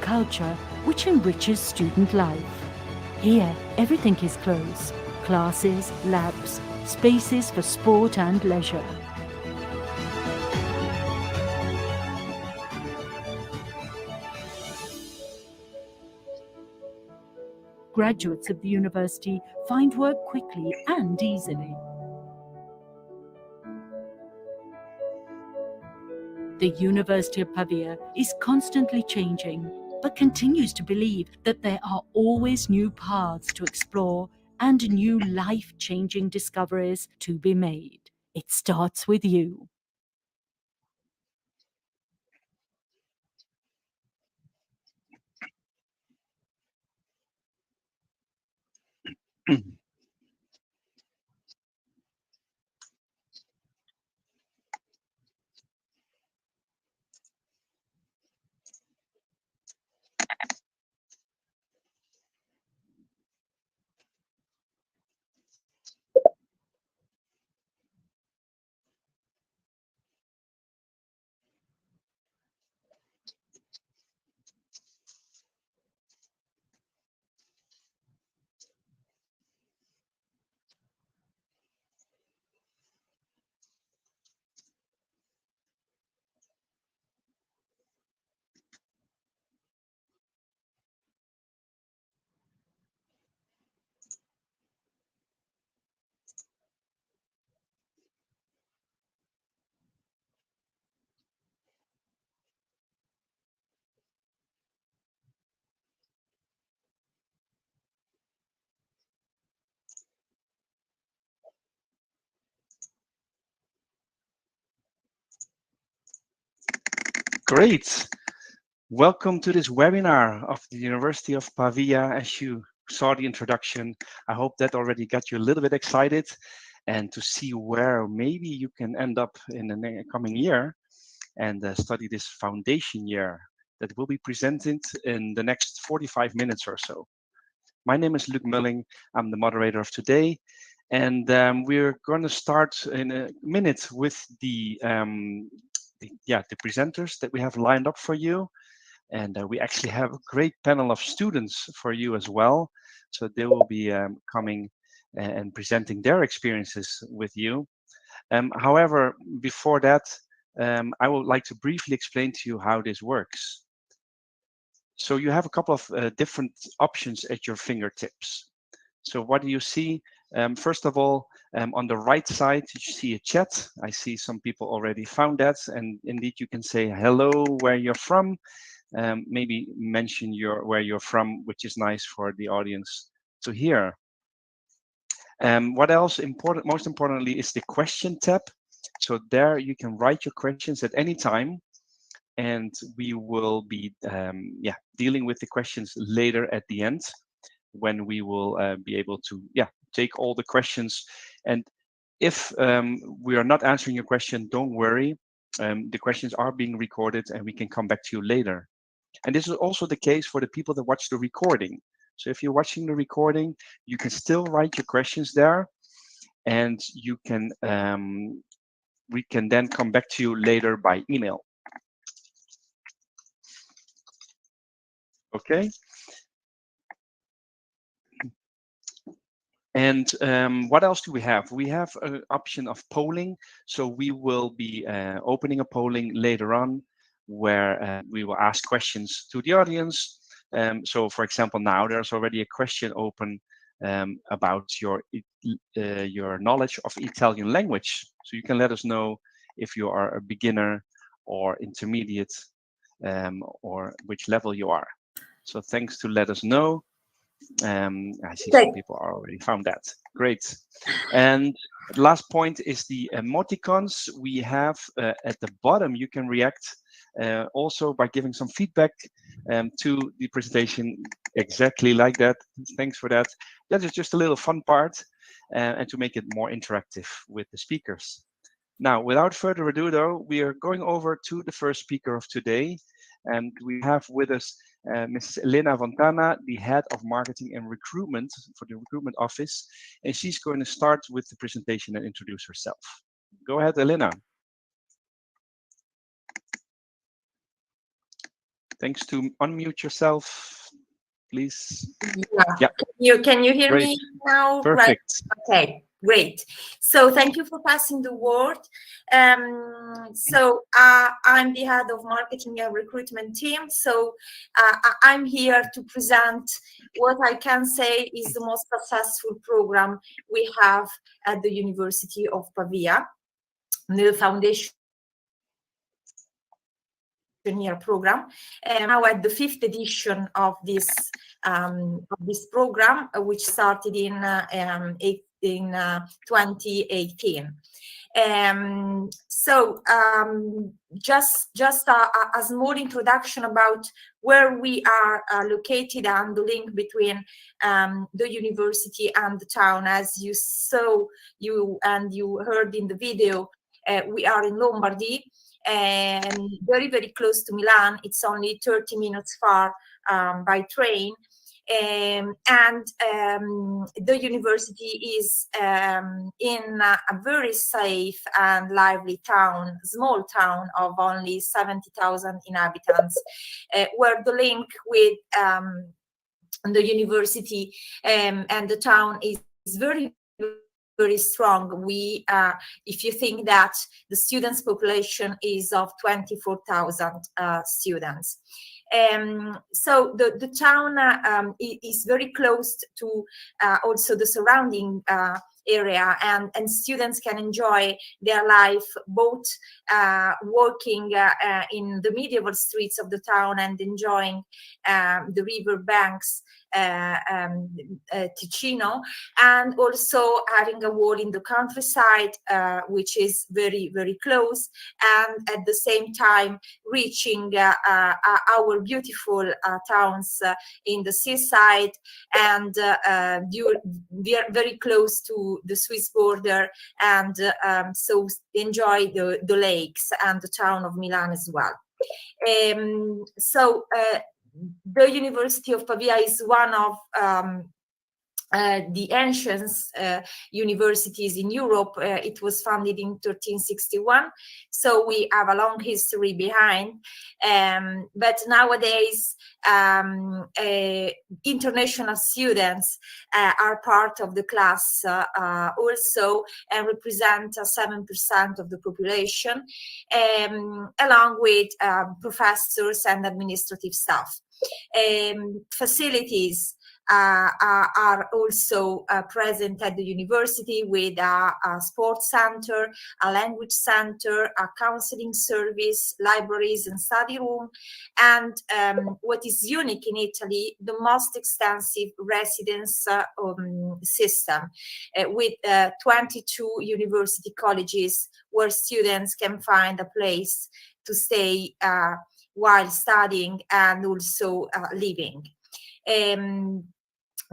culture which enriches student life. Here, everything is close: classes, labs, spaces for sport and leisure. Graduates of the university find work quickly and easily. The University of Pavia is constantly changing, but continues to believe that there are always new paths to explore and new life-changing discoveries to be made. It starts with you. Great. Welcome to this webinar of the University of Pavia. As you saw the introduction, I hope that already got you a little bit excited and to see where maybe you can end up in the coming year and study this foundation year that will be presented in the next 45 minutes or so. My name is Luc Mulling. I'm the moderator of today. And we're going to start in a minute with the presenters that we have lined up for you. And we actually have a great panel of students for you as well. So they will be coming and presenting their experiences with you. However, before that, I would like to briefly explain to you how this works. So you have a couple of different options at your fingertips. So what do you see? First of all, on the right side, you see a chat. I see some people already found that. And indeed, you can say hello, where you're from. Maybe mention where you're from, which is nice for the audience to hear. What else important? Most importantly, is the question tab. So there you can write your questions at any time, and we will be dealing with the questions later at the end, when we will be able to take all the questions. And if we are not answering your question, don't worry. The questions are being recorded, and we can come back to you later. And this is also the case for the people that watch the recording. So if you're watching the recording, you can still write your questions there, and you can we can then come back to you later by email. Okay. And what else do we have? We have an option of polling. So we will be opening a polling later on, where we will ask questions to the audience. So for example, now there's already a question open about your knowledge of Italian language. So you can let us know if you are a beginner or intermediate, or which level you are. So thanks to let us know. I see some people are already found that. Great. And the last point is the emoticons we have at the bottom. You can react also by giving some feedback to the presentation, exactly like that. Thanks for that. That is just a little fun part, and to make it more interactive with the speakers. Now, without further ado, though, we are going over to the first speaker of today. And we have with us Mrs. Elena Fontana, the head of marketing and recruitment for the recruitment office. And she's going to start with the presentation and introduce herself. Go ahead, Elena. Thanks to unmute yourself, please. Yeah. Yeah, Can you hear great, me now? Right. perfect. Okay, great. So thank you for passing the word. I'm the head of marketing and recruitment team. So I'm here to present what I can say is the most successful program we have at the University of Pavia, the foundation year program. Now at the 5th edition of this program, which started in 2018. Just a small introduction about where we are located and the link between the university and the town. As you saw, you heard in the video, we are in Lombardy, and very, very close to Milan. It's only 30 minutes far by train. The university is in a very safe and lively town, small town of only 70,000 inhabitants, where the link with the university and the town is very, very strong. If you think that the students population is of 24,000 students. So the town is very close to also the surrounding area, and students can enjoy their life both walking in the medieval streets of the town and enjoying the river banks, Ticino, and also having a walk in the countryside, which is very, very close, and at the same time reaching our beautiful towns in the seaside, and we are very close to the Swiss border, and so enjoy the lakes and the town of Milan as well. The University of Pavia is one of the ancient universities in Europe. It was founded in 1361, so we have a long history behind. But nowadays, international students are part of the class also, and represent 7% of the population, along with professors and administrative staff. Facilities are also present at the university, with a sports center, a language center, a counseling service, libraries and study room, and what is unique in Italy, the most extensive residence system, with 22 university colleges where students can find a place to stay while studying and also living.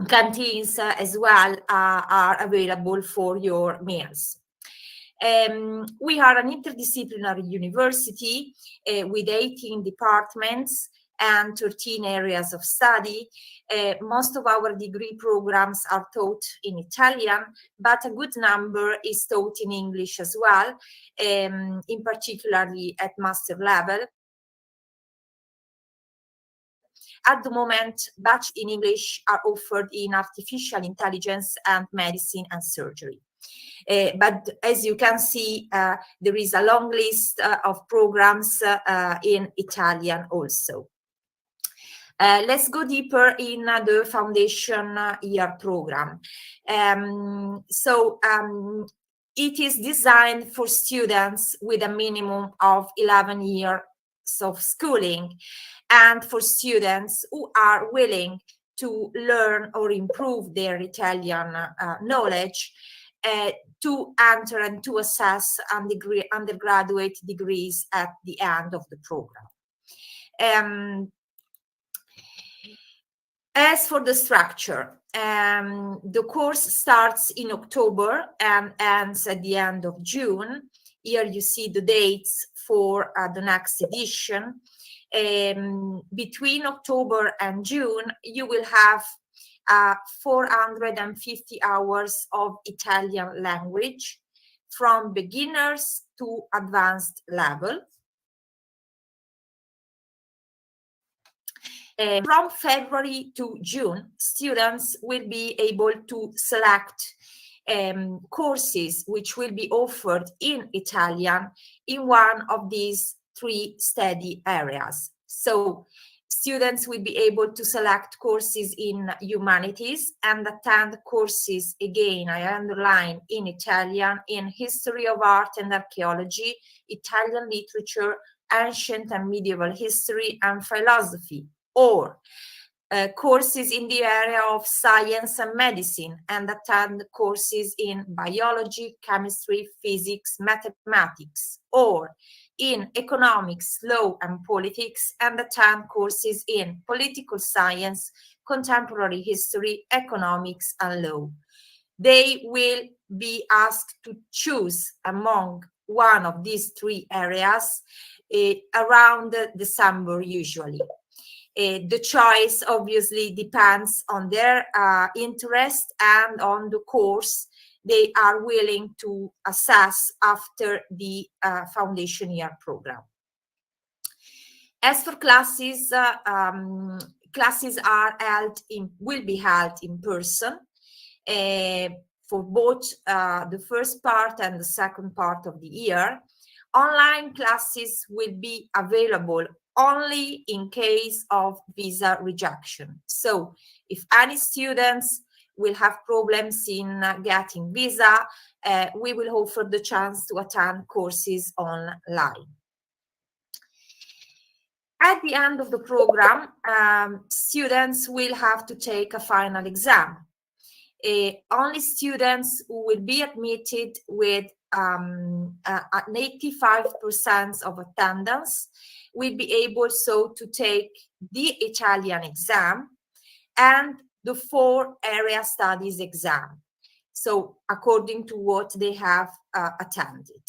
Canteens as well are available for your meals. We are an interdisciplinary university with 18 departments and 13 areas of study. Most of our degree programs are taught in Italian, but a good number is taught in English as well, in particularly at master level. At the moment, Bachelor in English are offered in artificial intelligence and medicine and surgery. But as you can see, there is a long list of programs in Italian also. Let's go deeper in the foundation year program. It is designed for students with a minimum of 11 years of schooling, and for students who are willing to learn or improve their Italian knowledge to enter and to assess undergraduate degrees at the end of the program. As for the structure, the course starts in October and ends at the end of June. Here you see the dates for the next edition. Between October and June, you will have 450 hours of Italian language, from beginners to advanced level. From February to June, students will be able to select courses which will be offered in Italian in one of these 3 study areas. So students will be able to select courses in humanities and attend courses, again, I underline, in Italian, in history of art and archaeology, Italian literature, ancient and medieval history, and philosophy, or courses in the area of science and medicine, and attend courses in biology, chemistry, physics, mathematics, or in economics, law, and politics, and attend courses in political science, contemporary history, economics, and law. They will be asked to choose among one of these 3 areas around December usually. The choice obviously depends on their interest and on the course they are willing to assess after the foundation year program. As for classes, classes will be held in person for both the first part and the second part of the year. Online classes will be available only in case of visa rejection. So if any students will have problems in getting visa, we will offer the chance to attend courses online. At the end of the program, students will have to take a final exam. Only students who will be admitted with an 85% of attendance will be able so to take the Italian exam and the 4 area studies exam. So according to what they have attended.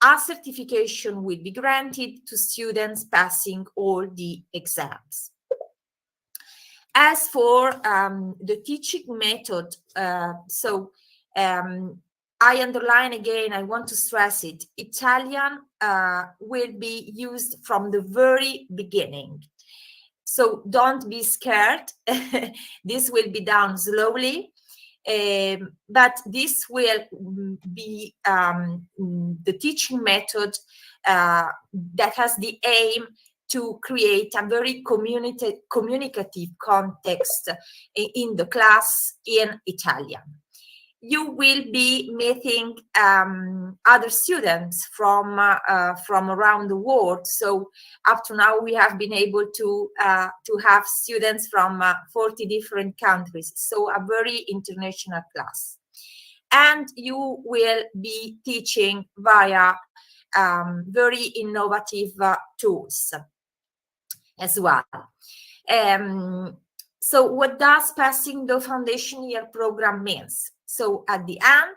A certification will be granted to students passing all the exams. As for the teaching method, I underline again, I want to stress it, Italian will be used from the very beginning. So don't be scared. This will be done slowly, but this will be the teaching method that has the aim to create a very communicative context in the class in Italian. You will be meeting other students from around the world. So up to now, we have been able to have students from 40 different countries. So a very international class. And you will be teaching via very innovative tools as well. So what does passing the foundation year program means? So at the end,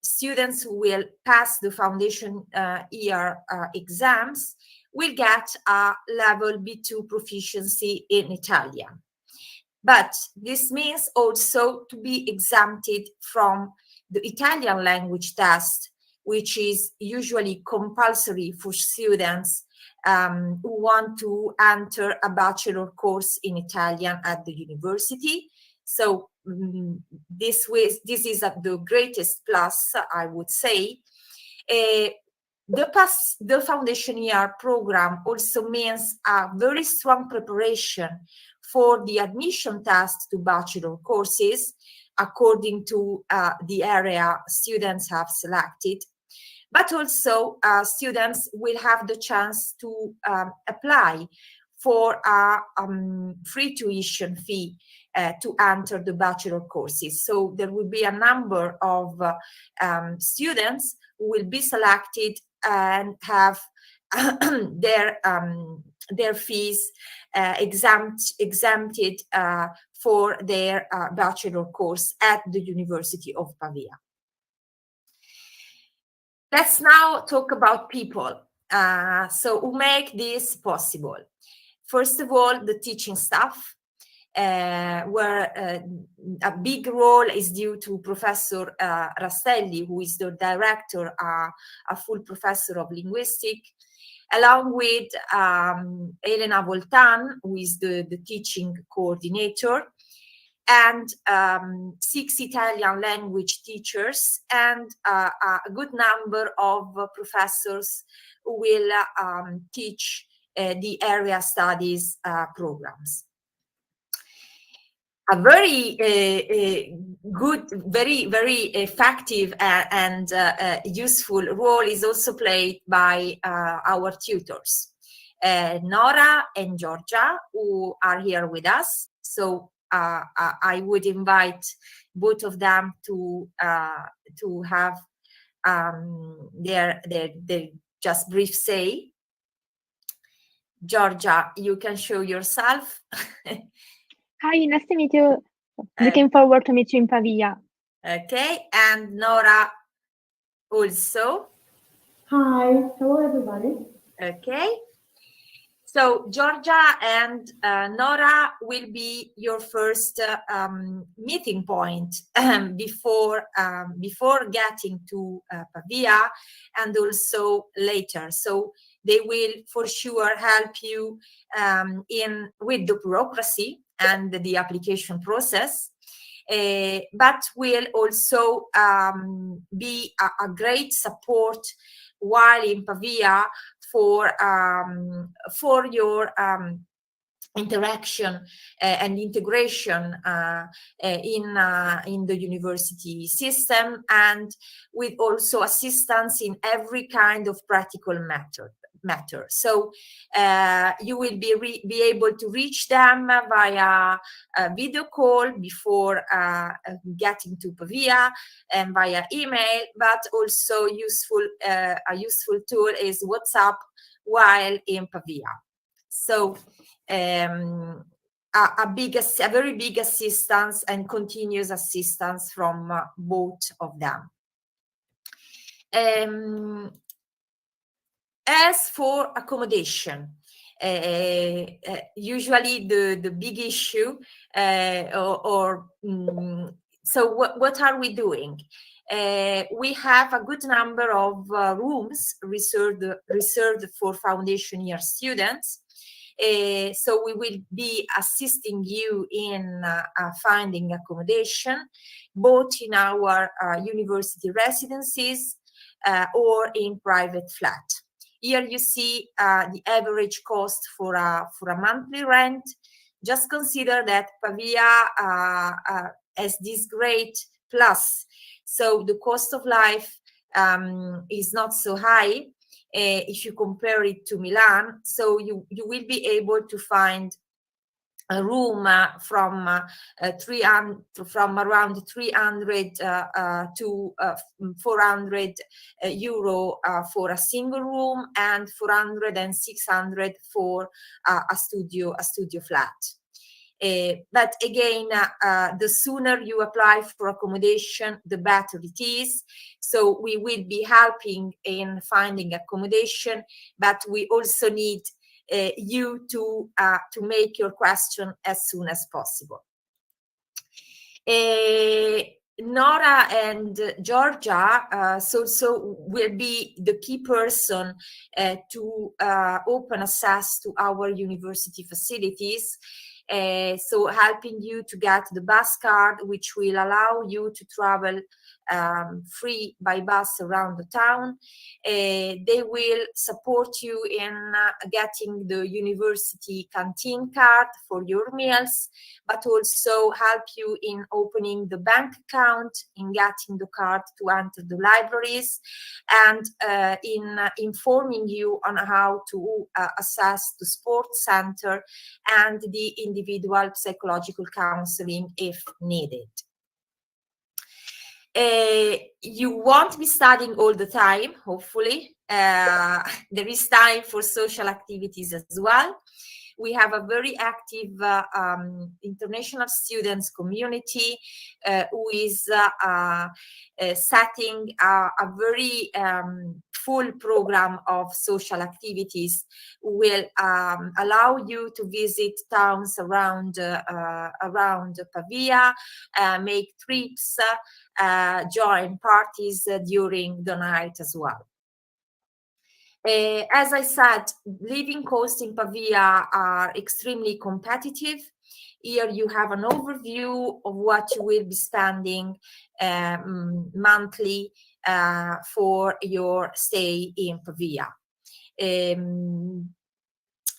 students who will pass the foundation year exams will get a level B2 proficiency in Italian. But this means also to be exempted from the Italian language test, which is usually compulsory for students who want to enter a bachelor course in Italian at the university. So this is the greatest plus, I would say. The foundation year program also means a very strong preparation for the admission test to bachelor courses according to the area students have selected. But also students will have the chance to apply for a free tuition fee to enter the bachelor courses. So there will be a number of students who will be selected and have their fees exempted for their bachelor course at the University of Pavia. Let's now talk about people. So who make this possible? First of all, the teaching staff, where a big role is due to Professor Rastelli, who is the director, a full professor of linguistics. along with Elena Voltan, who is the teaching coordinator, and 6 Italian language teachers, and a good number of professors who will teach the area studies programs. A very good, very effective and useful role is also played by our tutors, Nora and Georgia, who are here with us. So I would invite both of them to have their just brief say. Georgia, you can show yourself. Hi, nice to meet you. Looking forward to meet you in Pavia. Okay, and Nora also. Hi, hello everybody. Okay, so Georgia and Nora will be your first meeting point before getting to Pavia, and also later. So they will for sure help you with the bureaucracy and the application process. But will also be a great support while in Pavia for your interaction and integration in the university system, and with also assistance in every kind of practical matter. So you will be able to reach them via a video call before getting to Pavia, and via email, but also a useful tool is WhatsApp while in Pavia. So a very big assistance and continuous assistance from both of them. As for accommodation, usually the big issue, so what are we doing? We have a good number of rooms reserved for foundation year students. So we will be assisting you in finding accommodation, both in our university residencies or in private flat. Here you see the average cost for a monthly rent. Just consider that Pavia has this great plus. So the cost of life is not so high if you compare it to Milan. So you will be able to find a room from around 300 to 400 euro for a single room, and 400 and 600 for a studio flat. But again, the sooner you apply for accommodation, the better it is. So we will be helping in finding accommodation, but we also need you to make your question as soon as possible. Nora and Georgia so will be the key person to open access to our university facilities. So helping you to get the bus card, which will allow you to travel free by bus around the town. They will support you in getting the university canteen card for your meals, but also help you in opening the bank account, in getting the card to enter the libraries, and in informing you on how to access the sports center and the individual psychological counseling if needed. You won't be studying all the time, hopefully. There is time for social activities as well. We have a very active international students community who is setting a very full program of social activities, will allow you to visit towns around Pavia, make trips, join parties during the night as well. As I said, living costs in Pavia are extremely competitive. Here you have an overview of what you will be spending monthly for your stay in Pavia.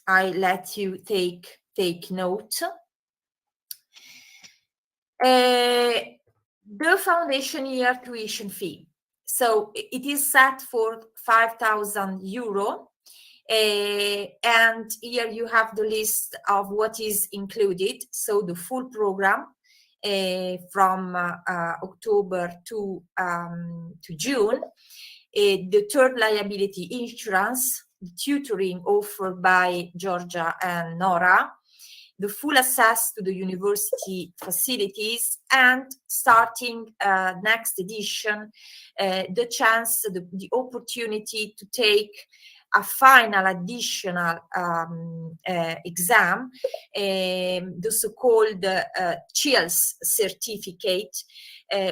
I let you take note. The foundation year tuition fee. So it is set for 5,000 euro. And here you have the list of what is included. So the full program from October to June, the third liability insurance, the tutoring offered by Georgia and Nora, the full access to the university facilities, and starting next edition, the chance, the opportunity to take a final additional exam, the so-called CILS certificate,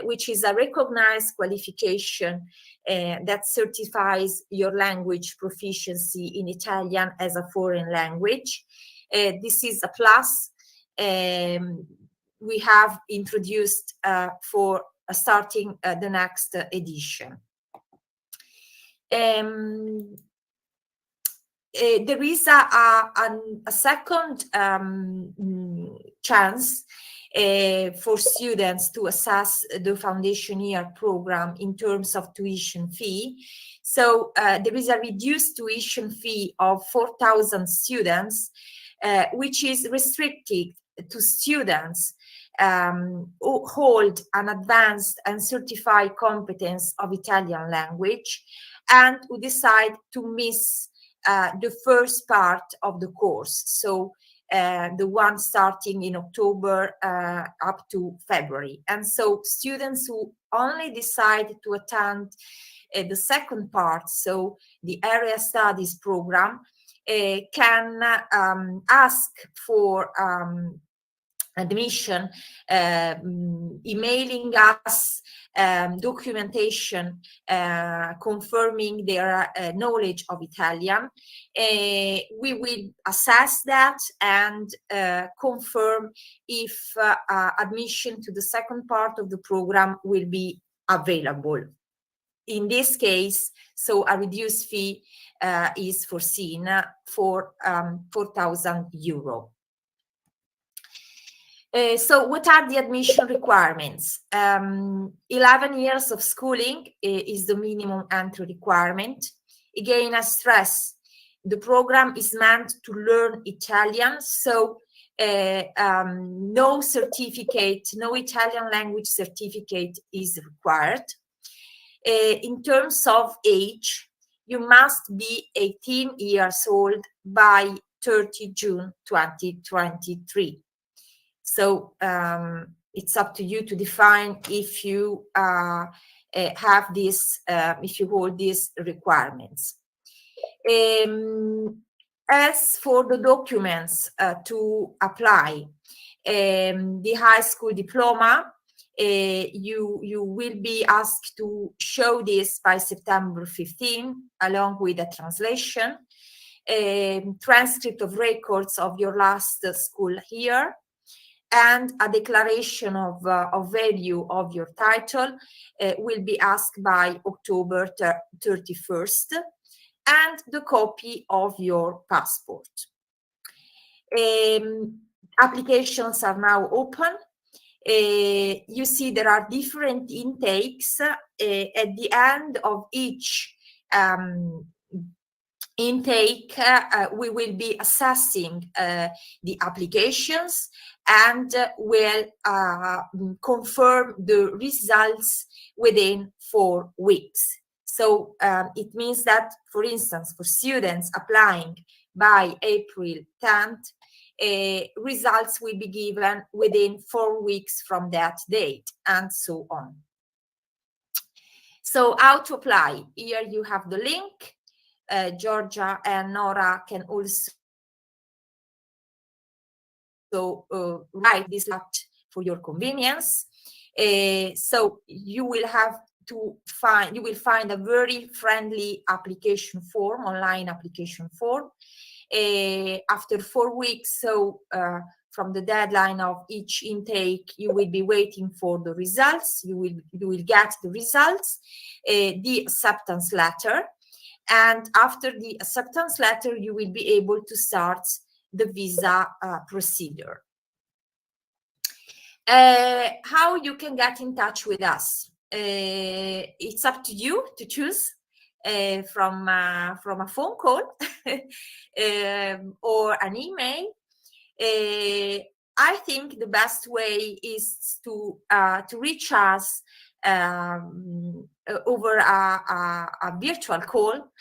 which is a recognized qualification that certifies your language proficiency in Italian as a foreign language. This is a plus we have introduced for starting the next edition. There is a second chance for students to assess the foundation year program in terms of tuition fee. So there is a reduced tuition fee of 4,000 students, which is restricted to students who hold an advanced and certified competence of Italian language and who decide to miss the first part of the course. So the one starting in October up to February. And so students who only decide to attend the second part, so the area studies program, can ask for admission, emailing us documentation confirming their knowledge of Italian. We will assess that and confirm if admission to the second part of the program will be available. In this case, so a reduced fee is foreseen for 4,000 euro. So what are the admission requirements? 11 years of schooling is the minimum entry requirement. Again, I stress, the program is meant to learn Italian, so no certificate, no Italian language certificate is required. In terms of age, you must be 18 years old by 30 June 2023. So it's up to you to define if you have this, if you hold these requirements. As for the documents to apply, the high school diploma, you will be asked to show this by September 15, along with a translation, transcript of records of your last school year, and a declaration of value of your title will be asked by October 31st, and the copy of your passport. Applications are now open. You see there are different intakes. At the end of each intake, we will be assessing the applications and will confirm the results within 4 weeks. So it means that, for instance, for students applying by April 10th, results will be given within 4 weeks from that date, and so on. So how to apply? Here you have the link. Georgia and Nora can also write this out for your convenience. So you will have you will find a very friendly application form, online application form. After 4 weeks, so from the deadline of each intake, you will be waiting for the results. You will get the results, the acceptance letter, and after the acceptance letter, you will be able to start the visa procedure. How you can get in touch with us? It's up to you to choose from a phone call or an email. I think the best way is to reach us over a virtual call.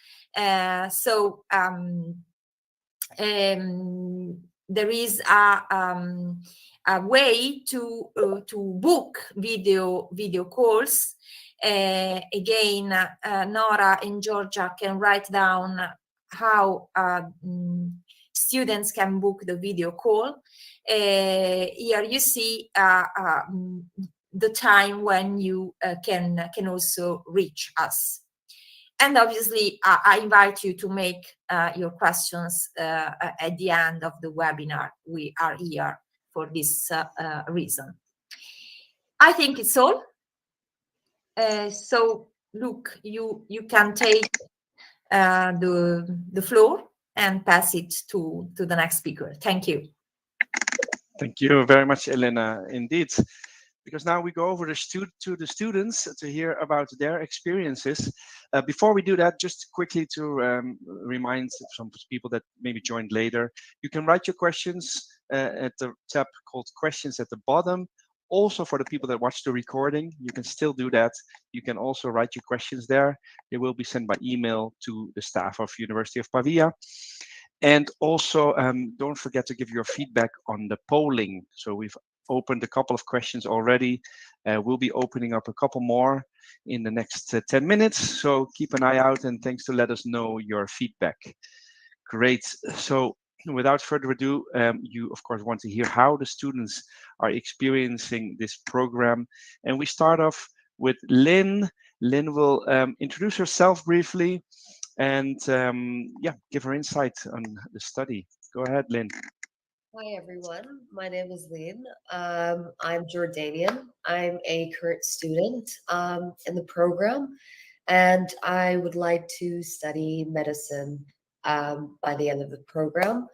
There is a way to book video calls. Again, Nora in Georgia can write down how students can book the video call. Here you see the time when you can also reach us. And obviously, I invite you to make your questions at the end of the webinar. We are here for this reason. I think it's all. So, Luke, you can take the floor and pass it to the next speaker. Thank you. Thank you very much, Elena. Indeed, because now we go over to the students to hear about their experiences. Before we do that, just quickly to remind some people that maybe joined later, you can write your questions at the tab called Questions at the bottom. Also, for the people that watch the recording, you can still do that. You can also write your questions there. They will be sent by email to the staff of University of Pavia. And also, don't forget to give your feedback on the polling. So we've opened a couple of questions already. We'll be opening up a couple more in the next 10 minutes. So keep an eye out, and thanks to let us know your feedback. Great. So without further ado, you of course want to hear how the students are experiencing this program. And we start off with Lynn. Lynn will introduce herself briefly and give her insight on the study. Go ahead, Lynn. Hi, everyone. My name is Lynn. I'm Jordanian. I'm a current student in the program, and I would like to study medicine by the end of the program.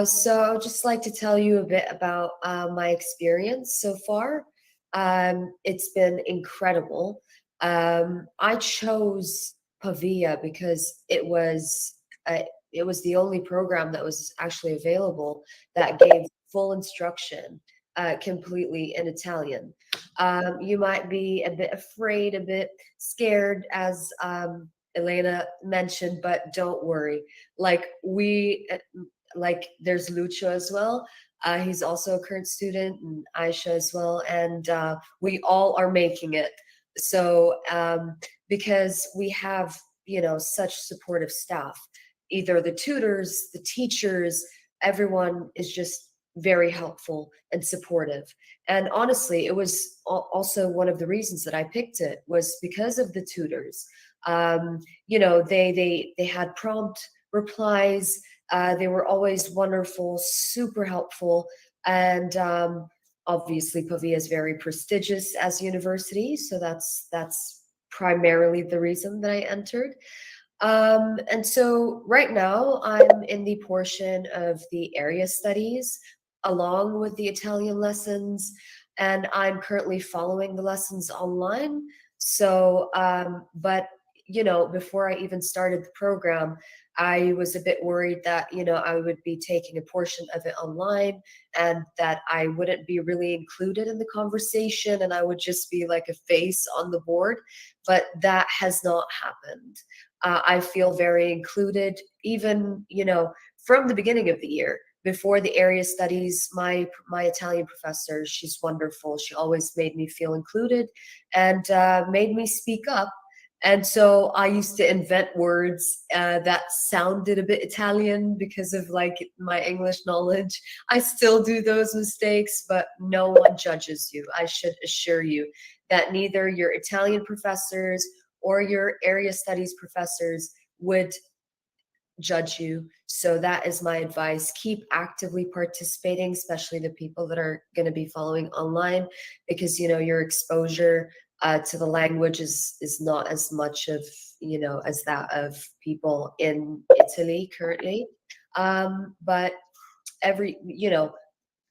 So I would just like to tell you a bit about my experience so far. It's been incredible. I chose Pavia because it was the only program that was actually available that gave full instruction completely in Italian. You might be a bit afraid, a bit scared, as Elena mentioned, but don't worry. There's Lucio as well. He's also a current student, and Aisha as well, and we all are making it. So because we have, such supportive staff, either the tutors, the teachers, everyone is just very helpful and supportive. And honestly, it was also one of the reasons that I picked it was because of the tutors. They had prompt replies. They were always wonderful, super helpful. And obviously Pavia is very prestigious as a university. So that's primarily the reason that I entered. And so right now I'm in the portion of the area studies along with the Italian lessons, and I'm currently following the lessons online. So, but before I even started the program, I was a bit worried that, I would be taking a portion of it online and that I wouldn't be really included in the conversation and I would just be like a face on the board, but that has not happened. I feel very included, even, from the beginning of the year. Before the area studies, my Italian professor, she's wonderful. She always made me feel included and made me speak up. And so I used to invent words that sounded a bit Italian because of like my English knowledge. I still do those mistakes, but no one judges you. I should assure you that neither your Italian professors or your area studies professors would judge you. So that is my advice. Keep actively participating, especially the people that are going to be following online, because your exposure to the language is not as much of as that of people in Italy currently. But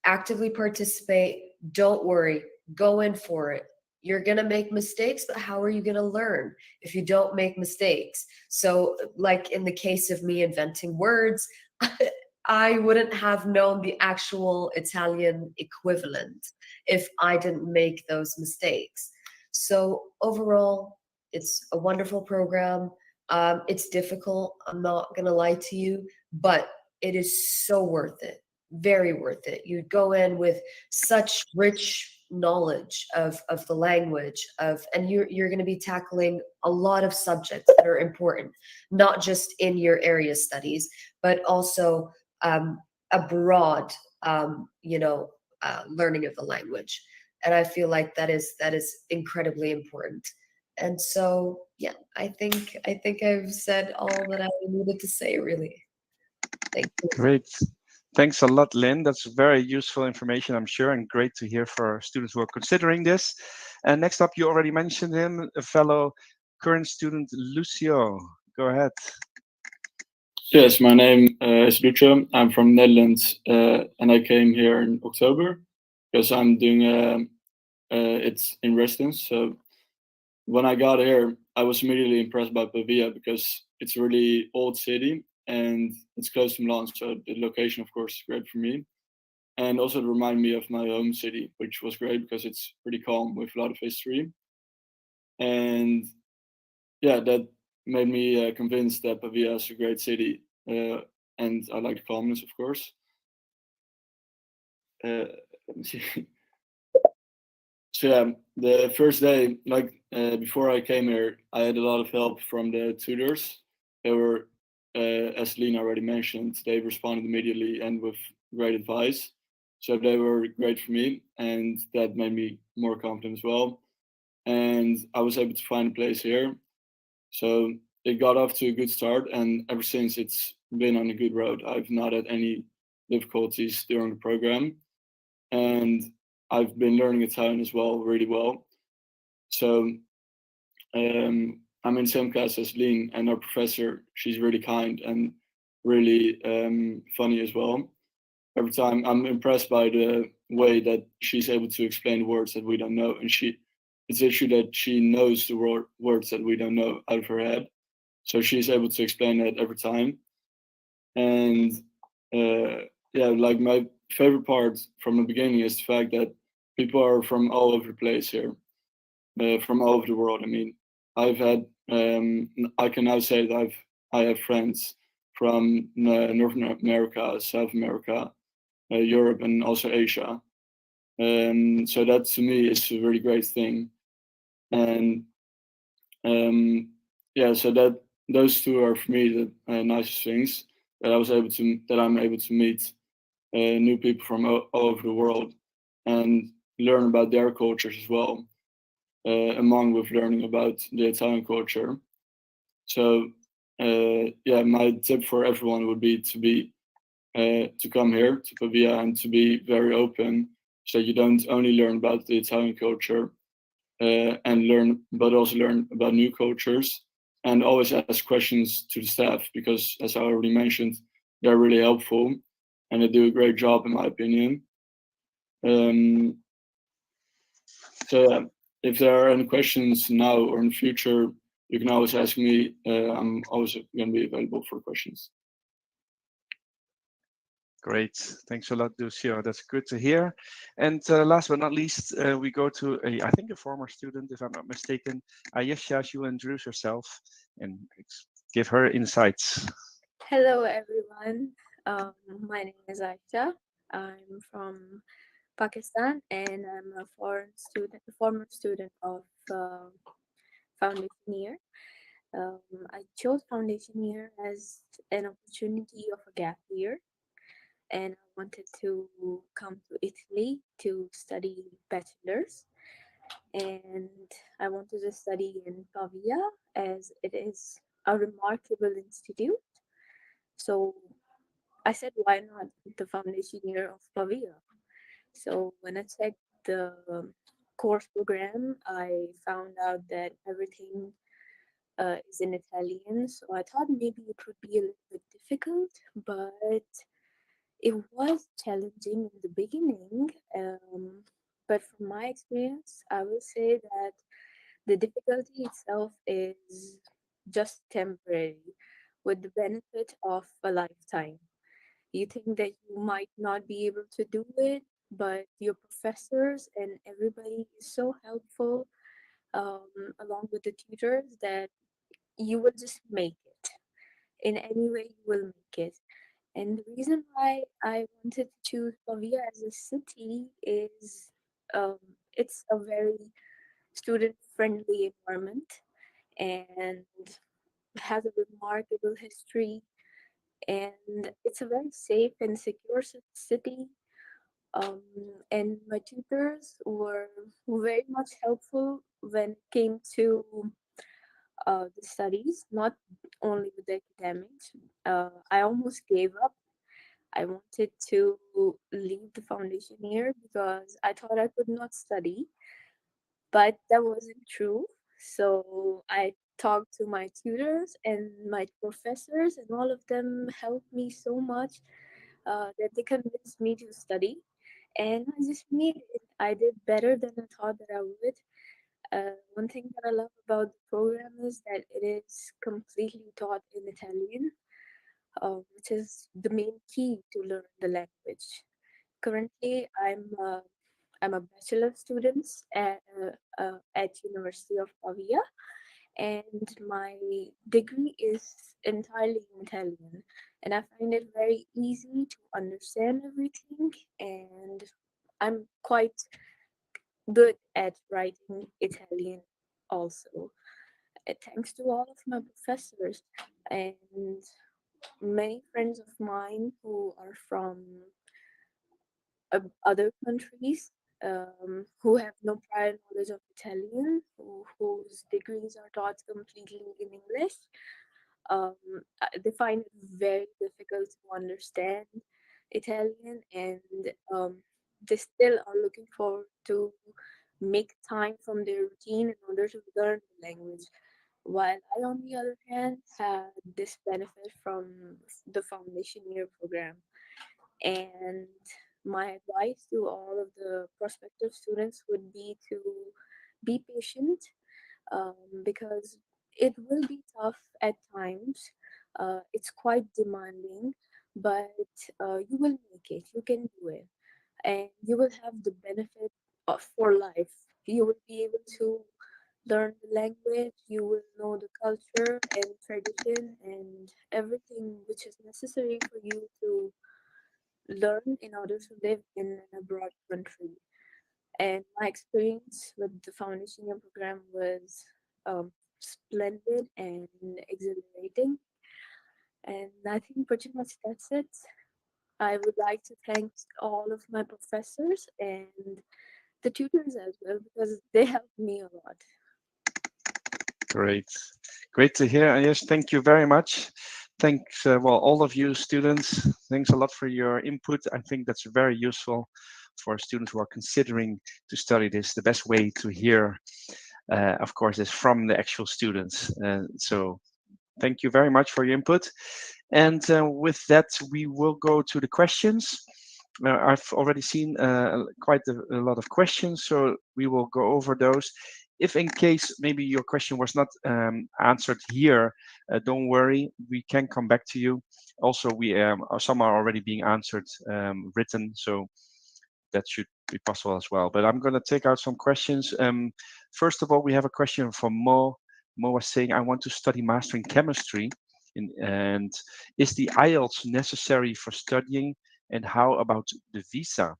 actively participate. Don't worry. Go in for it. You're going to make mistakes, but how are you going to learn if you don't make mistakes? So like in the case of me inventing words, I wouldn't have known the actual Italian equivalent if I didn't make those mistakes. So overall, it's a wonderful program. It's difficult, I'm not going to lie to you, but it is so worth it. Very worth it. You go in with such rich knowledge of the language and you're going to be tackling a lot of subjects that are important, not just in your area studies, but also abroad, learning of the language. And I feel like that is incredibly important. And so, yeah, I think I've said all that I needed to say, really. Thank you. Great. Thanks a lot, Lynn. That's very useful information, I'm sure, and great to hear for students who are considering this. And next up, you already mentioned him, a fellow current student, Lucio. Go ahead. Yes, my name is Lucio. I'm from Netherlands, and I came here in October because I'm doing it's in residence. So when I got here, I was immediately impressed by Pavia because it's a really old city and it's close to Milan. So the location, of course, is great for me. And also it reminded me of my home city, which was great because it's pretty calm with a lot of history. And yeah, that made me convinced that Pavia is a great city. And I like the calmness, of course. Let me see. So yeah, the first day, like before I came here, I had a lot of help from the tutors. They were, as Lena already mentioned, they responded immediately and with great advice. So they were great for me, and that made me more confident as well. And I was able to find a place here. So it got off to a good start, and ever since it's been on a good road. I've not had any difficulties during the program, and I've been learning Italian as well, really well. So I'm in the same class as Lean, and our professor, she's really kind and really funny as well. Every time I'm impressed by the way that she's able to explain words that we don't know, and it's issue that she knows the words that we don't know out of her head. So she's able to explain that every time. And yeah, like my favorite part from the beginning is the fact that people are from all over the place here, from all over the world. I mean, I've had, I can now say that I have friends from North America, South America, Europe, and also Asia. So that to me is a really great thing. And yeah, so that those two are for me the nicest things that I'm able to meet new people from all over the world and learn about their cultures as well, among with learning about the Italian culture. So yeah, my tip for everyone would be to come here to Pavia and to be very open, so you don't only learn about the Italian culture but also learn about new cultures, and always ask questions to the staff because, as I already mentioned, they're really helpful and they do a great job in my opinion. So yeah, if there are any questions now or in the future, you can always ask me. I'm always going to be available for questions. Great. Thanks a lot, Lucio. That's good to hear. And last but not least, we go to, I think, a former student, if I'm not mistaken. Ayesha, she will introduce herself and give her insights. Hello, everyone. My name is Aisha. I'm from Pakistan, and I'm a former student of foundation year. I chose foundation year as an opportunity of a gap year, and I wanted to come to Italy to study bachelor's. And I wanted to study in Pavia as it is a remarkable institute. So I said, why not the foundation year of Pavia? So when I checked the course program, I found out that everything is in Italian. So I thought maybe it would be a little bit difficult, but it was challenging in the beginning. But from my experience, I will say that the difficulty itself is just temporary with the benefit of a lifetime. You think that you might not be able to do it, but your professors and everybody is so helpful, along with the tutors, that you will just make it. In any way, you will make it. And the reason why I wanted to choose Pavia as a city is it's a very student friendly environment and has a remarkable history, and it's a very safe and secure city. Um, and my tutors were very much helpful when it came to the studies, not only with the academics. I almost gave up. I wanted to leave the foundation year because I thought I could not study, but that wasn't true. So I talked to my tutors and my professors, and all of them helped me so much that they convinced me to study. And I just made it. I did better than I thought that I would. One thing that I love about the program is that it is completely taught in Italian, which is the main key to learn the language. Currently, I'm a bachelor student at University of Pavia, and my degree is entirely in Italian. And I find it very easy to understand everything, and I'm quite good at writing Italian also. Thanks to all of my professors and many friends of mine who are from other countries, who have no prior knowledge of Italian, whose degrees are taught completely in English. They find it very difficult to understand Italian, and they still are looking forward to make time from their routine in order to learn the language. While I, on the other hand, had this benefit from the foundation year program. And my advice to all of the prospective students would be to be patient, because it will be tough at times. It's quite demanding, but you will make it. You can do it, and you will have the benefit for life. You will be able to learn the language. You will know the culture and tradition and everything which is necessary for you to learn in order to live in an abroad country. And my experience with the foundation year program was splendid and exhilarating. And I think pretty much that's it. I would like to thank all of my professors and the tutors as well, because they helped me a lot. Great. Great to hear. And yes, thank you very much. Thanks, well, all of you students, thanks a lot for your input. I think that's very useful for students who are considering to study this. The best way to hear, of course, is from the actual students. So thank you very much for your input. And with that, we will go to the questions. I've already seen quite a lot of questions, so we will go over those. If in case maybe your question was not answered here, don't worry, we can come back to you. Also, we some are already being answered written, so that should be possible as well. But I'm going to take out some questions. First of all, we have a question from Mo. Mo was saying, I want to study master in chemistry. And is the IELTS necessary for studying? And how about the visa?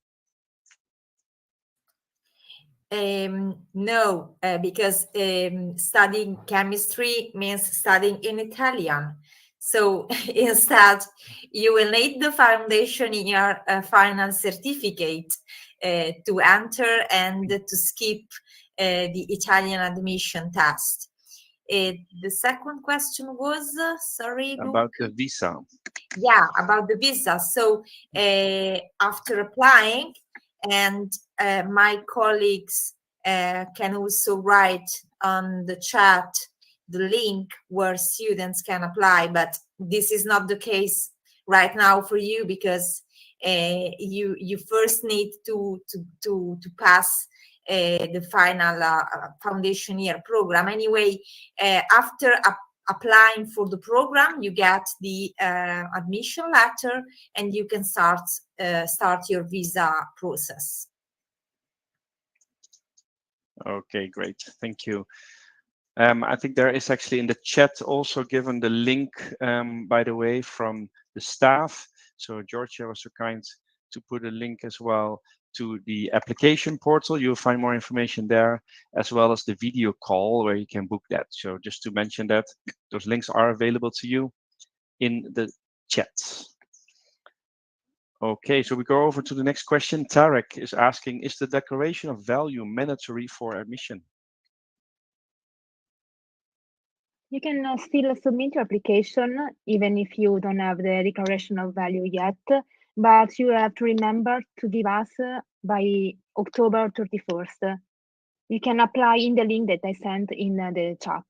No, because studying chemistry means studying in Italian. So instead, you will need the foundation year final certificate to enter and to skip the Italian admission test. The second question was, sorry, About Luca? the visa. Yeah, about the visa. So after applying, and my colleagues can also write on the chat the link where students can apply, but this is not the case right now for you, because you first need to pass the final foundation year program. Anyway, after applying for the program, you get the admission letter, and you can start your visa process. Okay, great. Thank you. I think there is actually in the chat also given the link, by the way, from the staff. So Georgia was so kind to put a link as well to the application portal. You'll find more information there, as well as the video call where you can book that. So just to mention that, those links are available to you in the chat. Okay, so we go over to the next question. Tarek is asking, is the declaration of value mandatory for admission? You can still submit your application even if you don't have the declaration of value yet, but you have to remember to give us by October 31st. You can apply in the link that I sent in the chat.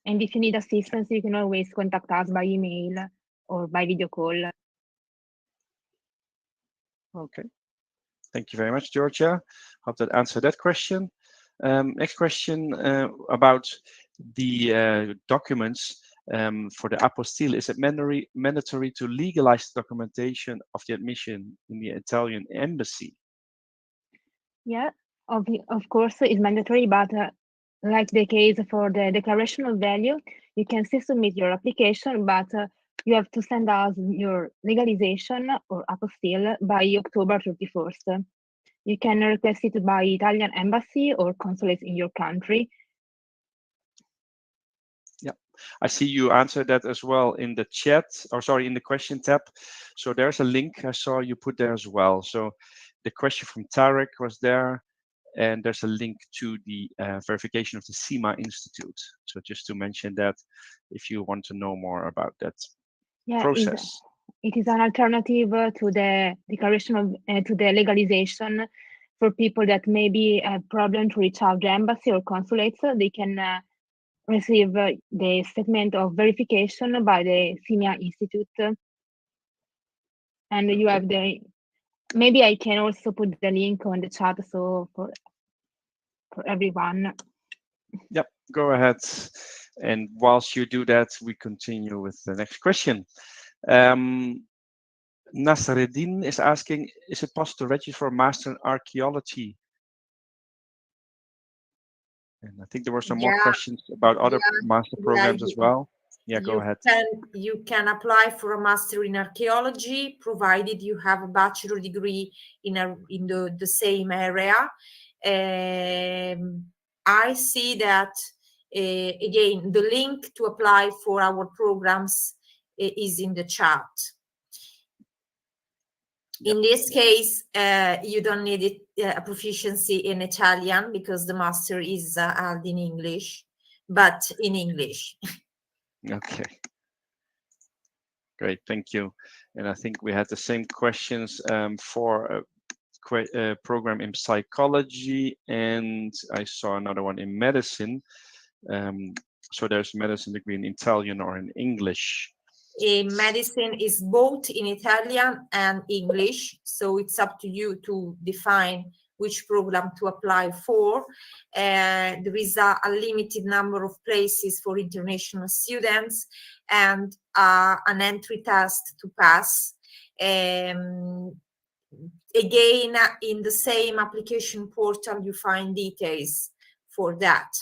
And if you need assistance, you can always contact us by email or by video call. Okay, thank you very much, Georgia. Hope that answered that question. Next question about the documents for the apostille. Is it mandatory to legalize the documentation of the admission in the Italian embassy? Yeah, of course, it's mandatory, but like the case for the declaration of value, you can still submit your application, but you have to send us your legalization or apostille by October 31st. You can request it by Italian embassy or consulate in your country. Yeah, I see you answered that as well in the chat, or sorry, in the question tab. So there's a link I saw you put there as well. So the question from Tarek was there, and there's a link to the verification of the CIMA Institute. So just to mention that if you want to know more about that process. It is an alternative to the declaration of to the legalization for people that maybe have problem to reach out the embassy or consulates. They can receive the statement of verification by the CIMA Institute. And you have the, maybe I can also put the link on the chat so for everyone. Yep, go ahead. And whilst you do that, we continue with the next question. Nasreddin is asking, is it possible to register for a master in archaeology? And I think there were some more questions about other master programs as well. Yeah, go ahead. You can apply for a master in archaeology, provided you have a bachelor degree in the same area. I see that, again, the link to apply for our programs is in the chat. In this case, you don't need a proficiency in Italian because the master is held in English, but in English. Okay. Great, thank you. And I think we had the same questions for a program in psychology, and I saw another one in medicine. So there's medicine degree in Italian or in English. Medicine is both in Italian and English, so it's up to you to define which program to apply for. There is a limited number of places for international students and an entry test to pass. Again, in the same application portal, you find details for that.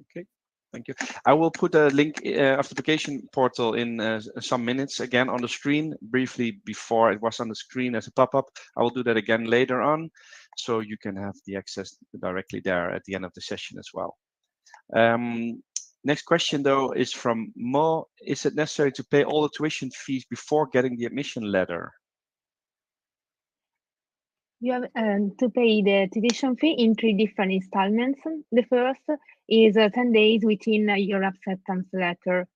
Okay, Thank you. I will put a link of the application portal in some minutes again on the screen, briefly before it was on the screen as a pop-up. I will do that again later on, so you can have the access directly there at the end of the session as well. Next question, though, is from Mo. Is it necessary to pay all the tuition fees before getting the admission letter? You have to pay the tuition fee in 3 different installments. The first is 10 days within your acceptance letter.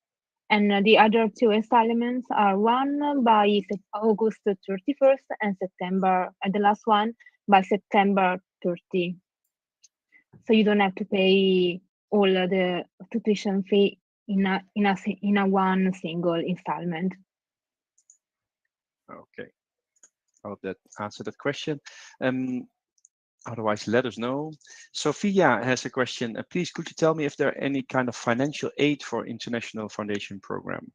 And the other 2 installments are one by August 31st and the last one by September 30. So you don't have to pay all the tuition fee in a one single installment. Okay. I hope that answered that question. Otherwise, let us know. Sophia has a question. Please, could you tell me if there are any kind of financial aid for International Foundation program?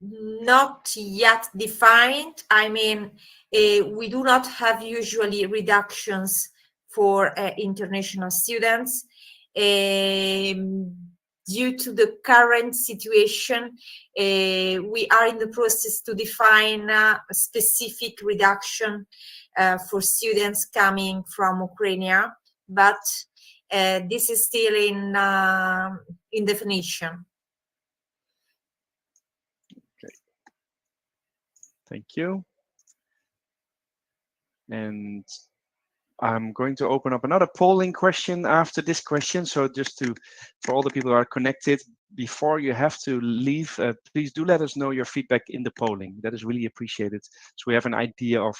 Not yet defined. I mean, we do not have usually reductions for international students. Due to the current situation, we are in the process to define a specific reduction for students coming from Ukraine, but this is still in definition. Okay. Thank you. And I'm going to open up another polling question after this question. So just for all the people who are connected, before you have to leave, please do let us know your feedback in the polling. That is really appreciated. So we have an idea of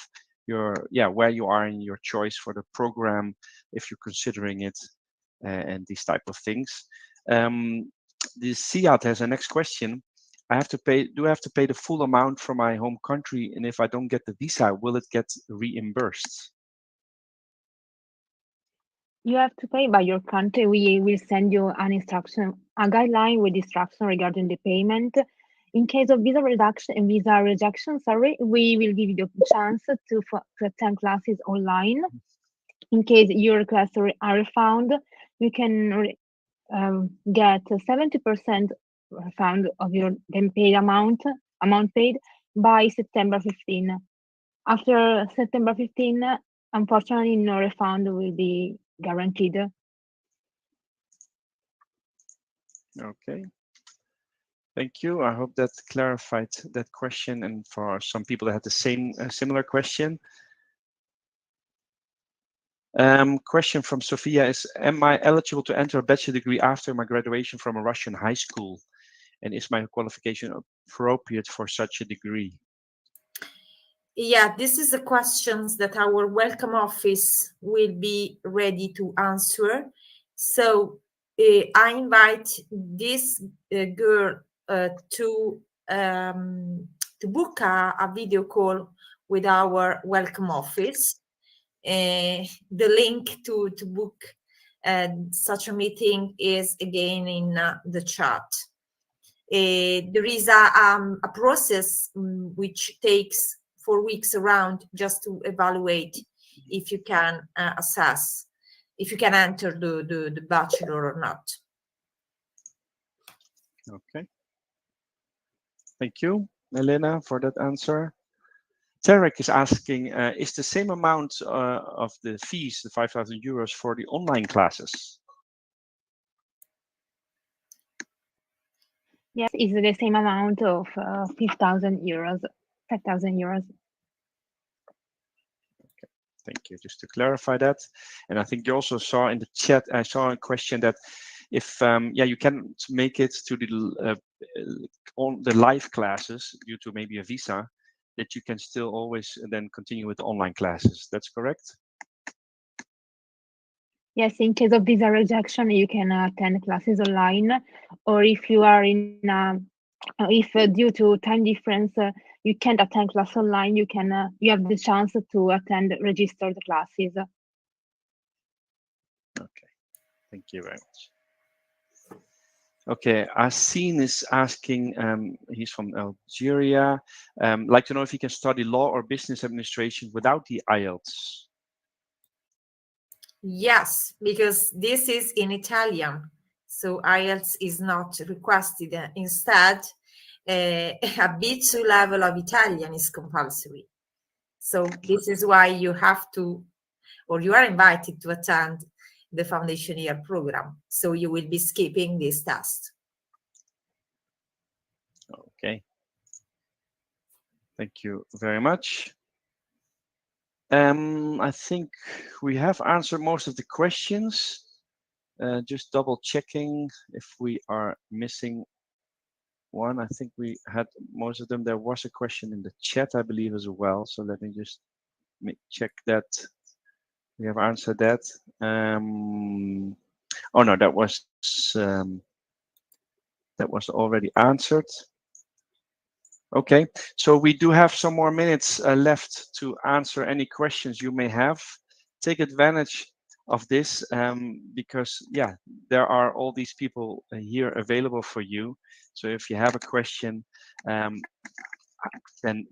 where you are in your choice for the program, if you're considering it, and these type of things. The Siad has a next question. Do I have to pay the full amount from my home country? And if I don't get the visa, will it get reimbursed? You have to pay by your country. We will send you a guideline with instruction regarding the payment. In case of visa rejection, we will give you the chance to attend classes online. In case your classes are refunded, you can get 70% refund of your paid amount paid by September 15. After September 15, unfortunately, no refund will be guaranteed. Okay. Thank you. I hope that clarified that question. And for some people that had the similar question. Question from Sophia is, am I eligible to enter a bachelor degree after my graduation from a Russian high school? And is my qualification appropriate for such a degree? Yeah, this is a question that our welcome office will be ready to answer. So I invite this girl to book a video call with our welcome office. The link to book such a meeting is again in the chat. There is a process which takes 4 weeks around just to evaluate if you can if you can enter the bachelor or not. Okay. Thank you, Elena, for that answer. Tarek is asking, is the same amount of the fees, the 5,000 euros, for the online classes? Yes, it's the same amount of 5,000 euros. 5,000 euros. Okay, thank you. Just to clarify that, and I think you also saw in the chat, I saw a question that if you can't make it to the live classes due to maybe a visa, that you can still always then continue with the online classes. That's correct? Yes, in case of visa rejection, you can attend classes online, or if you are if due to time difference you can't attend class online, you have the chance to attend registered classes. Okay, thank you very much. Okay, Asin is asking, he's from Algeria, like to know if he can study law or business administration without the IELTS. Yes, because this is in Italian, so IELTS is not requested. Instead, a B2 level of Italian is compulsory. So this is why you have to, or you are invited to attend the foundation year program. So you will be skipping this test. Okay. Thank you very much. I think we have answered most of the questions. Just double checking if we are missing one. I think we had most of them. There was a question in the chat, I believe, as well. So let me just check that we have answered that. Oh no, that was already answered. Okay, so we do have some more minutes left to answer any questions you may have. Take advantage of this because yeah, there are all these people here available for you. So if you have a question, then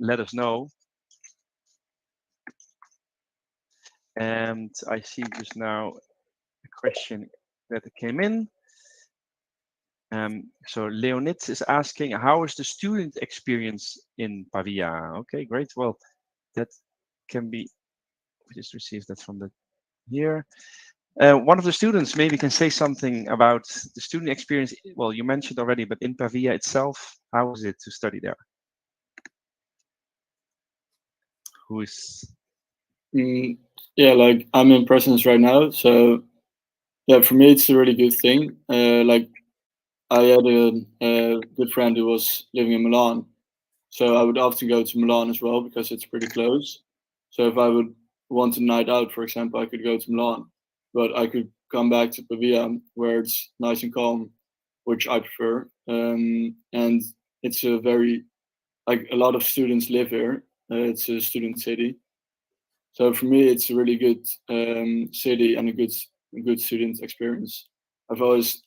let us know. And I see just now a question that came in. So Leonid is asking, how is the student experience in Pavia? Okay, great. Well, that can be, we just received that from the here. One of the students maybe can say something about the student experience. Well, you mentioned already, but in Pavia itself, how is it to study there? Who is? Yeah, like I'm in presence right now, so yeah, for me it's a really good thing. Like I had a good friend who was living in Milan, so I would often go to Milan as well because it's pretty close. So if I would want a night out, for example, I could go to Milan, but I could come back to Pavia where it's nice and calm, which I prefer. And it's a very, like a lot of students live here. It's a student city. So for me, it's a really good city and a good student experience. I've also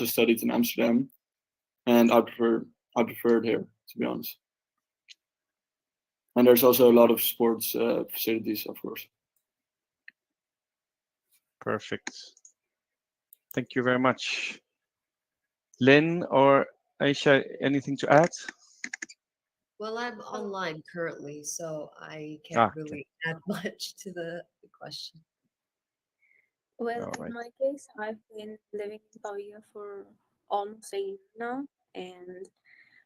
studied in Amsterdam, and I prefer it here, to be honest. And there's also a lot of sports facilities, of course. Perfect. Thank you very much. Lynn or Aisha, anything to add? Well, I'm online currently, so I can't really add much to the question. Well, All in right. my case, I've been living in Pavia for almost a year now, and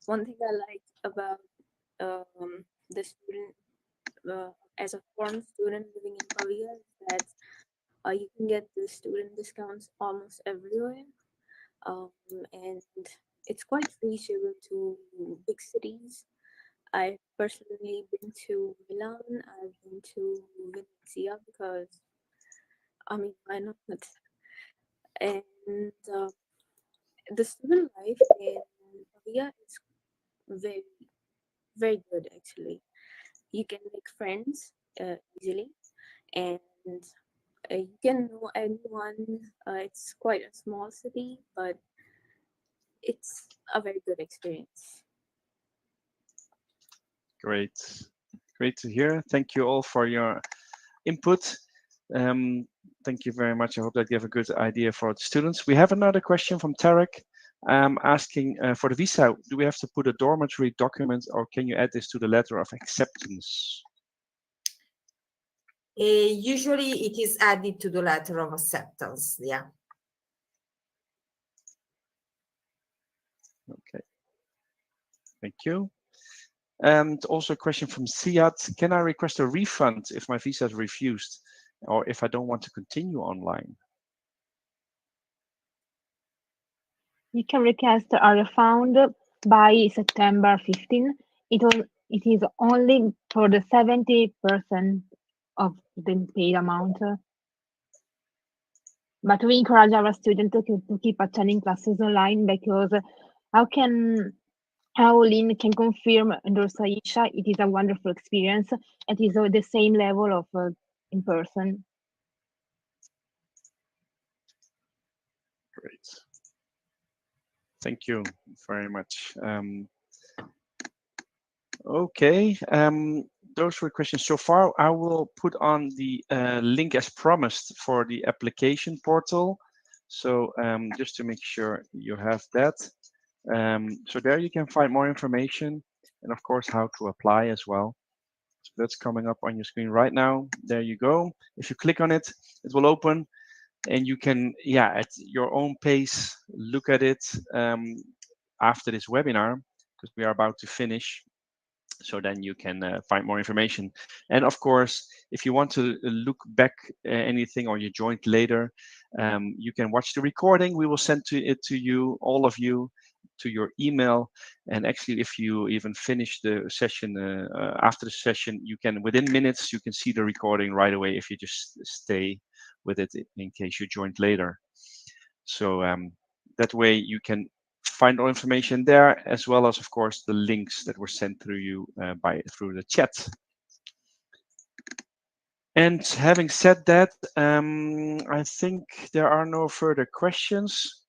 one thing I like about the student, as a foreign student living in Pavia, is that you can get the student discounts almost everywhere, and it's quite feasible to big cities. I've personally been to Milan. I've been to Venezia because I mean, why not? And the student life in Pavia is very, very good actually. You can make friends easily, and you can know anyone. It's quite a small city, but it's a very good experience. Great. Great to hear. Thank you all for your input. Thank you very much. I hope that gave a good idea for the students. We have another question from Tarek asking for the visa, do we have to put a dormitory document or can you add this to the letter of acceptance? Usually it is added to the letter of acceptance, yeah. Okay. Thank you. And also a question from Siad. Can I request a refund if my visa is refused or if I don't want to continue online? You can request a refund by September 15. It is only for the 70% of the paid amount. But we encourage our students to keep attending classes online because how Lynn can confirm and also Aisha, it is a wonderful experience. It is the same level of in person. Great. Thank you very much. Okay. those were questions so far. I will put on the link as promised for the application portal. So just to make sure you have that. So there you can find more information and of course how to apply as well. So that's coming up on your screen right now. There you go. If you click on it, it will open and you can, at your own pace, look at it after this webinar, because we are about to finish. So then you can find more information. And of course, if you want to look back anything or you joined later, you can watch the recording. We will send it to you, all of you, to your email. And actually, if you even finish the session after the session, you can, within minutes, you can see the recording right away if you just stay with it in case you joined later. So that way you can find all information there, as well as, of course, the links that were sent through you through the chat. And having said that, I think there are no further questions.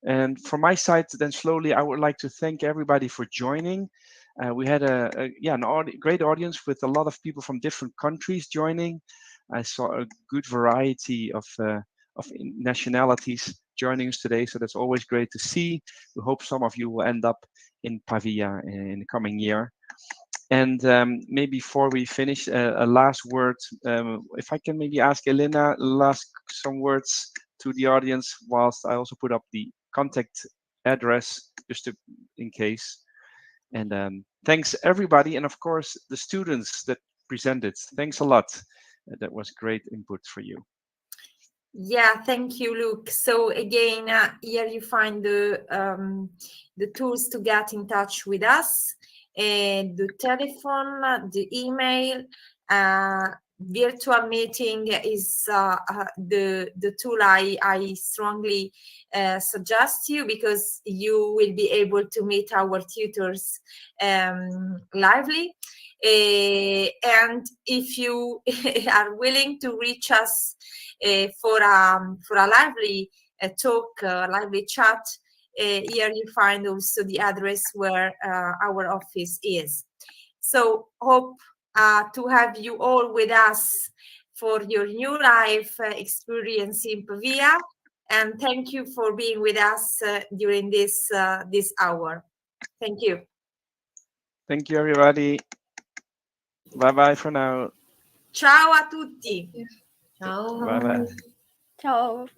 And from my side, then slowly, I would like to thank everybody for joining. We had great audience with a lot of people from different countries joining. I saw a good variety of nationalities joining us today, so that's always great to see. We hope some of you will end up in Pavia in the coming year. And maybe before we finish, a last word. If I can maybe ask Elena some words to the audience, whilst I also put up the contact address just in case. And thanks everybody, and of course the students that presented. Thanks a lot. That was great input for you. Yeah, thank you, Luke. So again, here you find the tools to get in touch with us, the telephone, the email. Virtual meeting is the tool I strongly suggest you, because you will be able to meet our tutors lively. And if you are willing to reach us for a lively talk, lively chat, here you find also the address where our office is. So hope to have you all with us for your new life experience in Pavia, and thank you for being with us during this hour. Thank you. Thank you, everybody. Bye bye for now. Ciao a tutti. Ciao. Bye bye. Ciao.